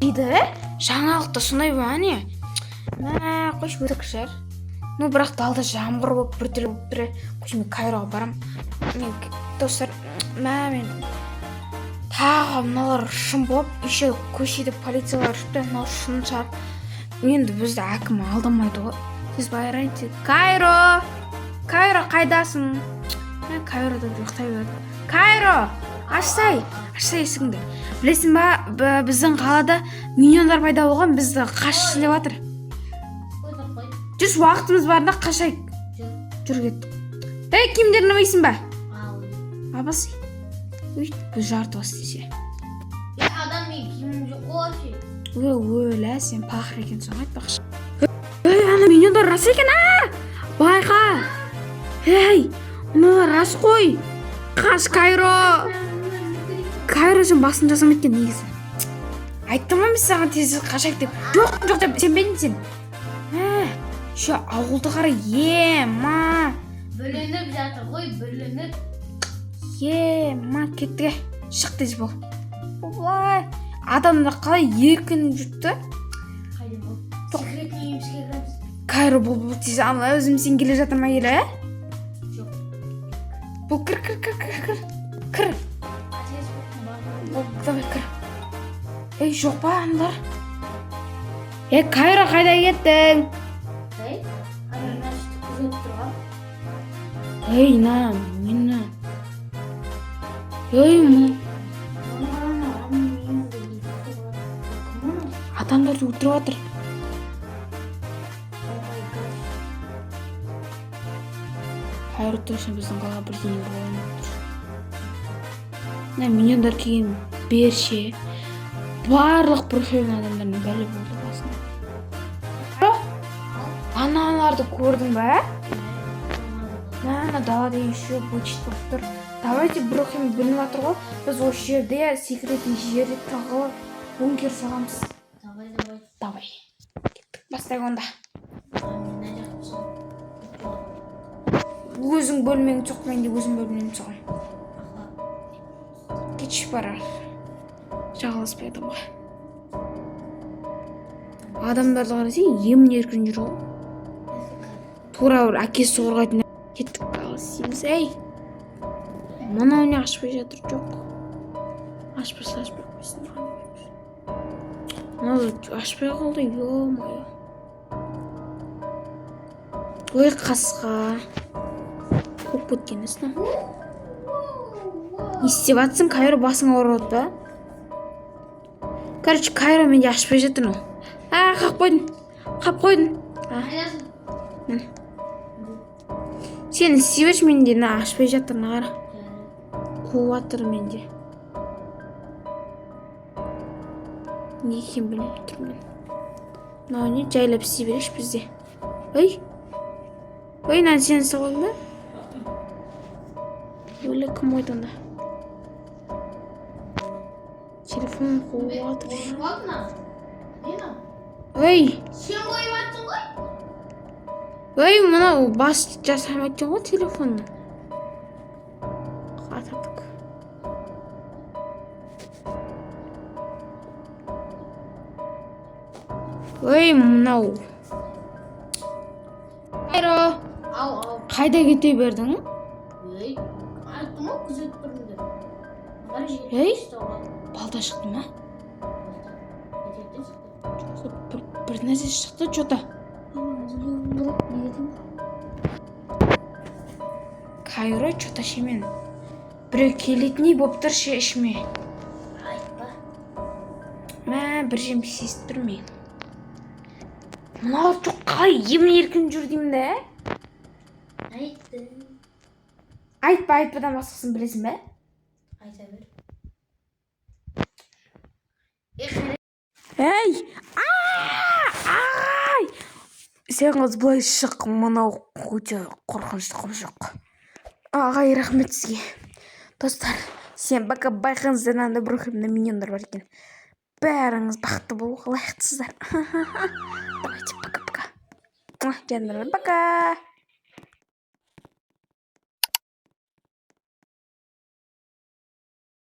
дейді жаңалықта сондай ба не мә қойшы өтірік шығар. Ну бірақ далда жаңбыр болып біртүрлі болып тұр. Қойшы мен Кайроға барам. Мен достар мен тағы мыналар шын болып еще көшеде полициялар жүрді. Мынау шын шығар. Енді бізді әкім алдамайды ғой. Сіз байрайды. Кайро қайдасың? Кайро да ұйықтай берді. Кайро ашсай есігіңді. Білесің ба біздің қалада миллиондар пайда болған, бізді қашсын деп жатыр. Жүз уақытымыз барында қашайық. Жүр кеттік. Киімдерін алмайсың ба? Абасы. Бұл жарты бас десе. Адам мен киімім жоқ қой. Өлә, сен пақыр екенсің айтпақшы. Ана миллиондар рас екен, байқа. Мыналар рас қой. Қаш Кайро сен басын жасам еткен негізі. Айттым ба мен саған тез қашайық деп. Жоқ деп сенбедің сен. Ше ауылды қара Бүлініп жатыр ғой, бүлініп. Кеттіге шық тез бол. Олай адамдар қалай еркін жүрді? Қайда бол? Секретный емшіге кіреміз. Кайро бол тез ана өзім сен келе жатыр ма елі? Жоқ. Бұл кір. Давай кір. Жоқ па андар? Кайро қайда кеттің? Анарына шықты күзетіп тұрған. Мені. Адамдарды өлтіріп жатыр. Кайро точно біздің қалаға бірдеңе болып тұр. Миллиондар кейін берше барлық профессионал адамдардың бәле болды басында. Аналарды көрдің ба? Далада еще бычит болып тұр. Давайте брохим білініп жатыр ғой. Біз осы жерде секретный жерде тағы бункер саламыз. Давай. Кеттік бастайық онда. Өзің бөлмең жоқ, мен де өзім бөлмем соғам. Кетші барар. Жағаласпайды ғой. Адамдарды қарасың, емін еркін жүр ғой. Тура бір әкесі қорғайтын. Кеттік қалысымыз. Мынау не ашпай жатыр жоқ. Ашпай қойсын. Мынау ашпай қалды, ё-майо. Қасқа. Көп кеткен ісін. Не істеп атсың, Кайро басың ауырады ба? Короче, Кайро менде ашпай жатыр. Қап қойдың. Сен істеп менде ашпай жатыр нағара. Қуып атыр менде. Не екен білмей тұрмын. Мынау не жайлап істей береш бізде. Сен сауал ба? Өлі кім ойды онда? Телефон қуып атыр. Сен қойып аттың ғой? Мынау бас жасамайтын ғой телефонны. Қатырдық. Мынау. Кайро. Қайда кете бердің? Айттым ғой күзетіп тұрмын деп. Балда шықты ма? Бір нәрсе шықты жота. Кайро жота шемен. Біреу келетіней болып тұр ішіме. Айтпа. Бір жем сезіп тұр мен. Мынау жоқ қалай емін еркін жүр деймін да? Айтты. Айтпадан басқасын білесің бе? Айта бер. Сен қыз былай шық, мынау өте қорқынышты құбыжық. Ағай, рахмет сізге. Достар, сен бака байқаңыздар, анда брухимда миньондар бар екен. Бәріңіз бақытты болуға лайықтысыздар. Давайте, пока-пока. Жандарым, пока.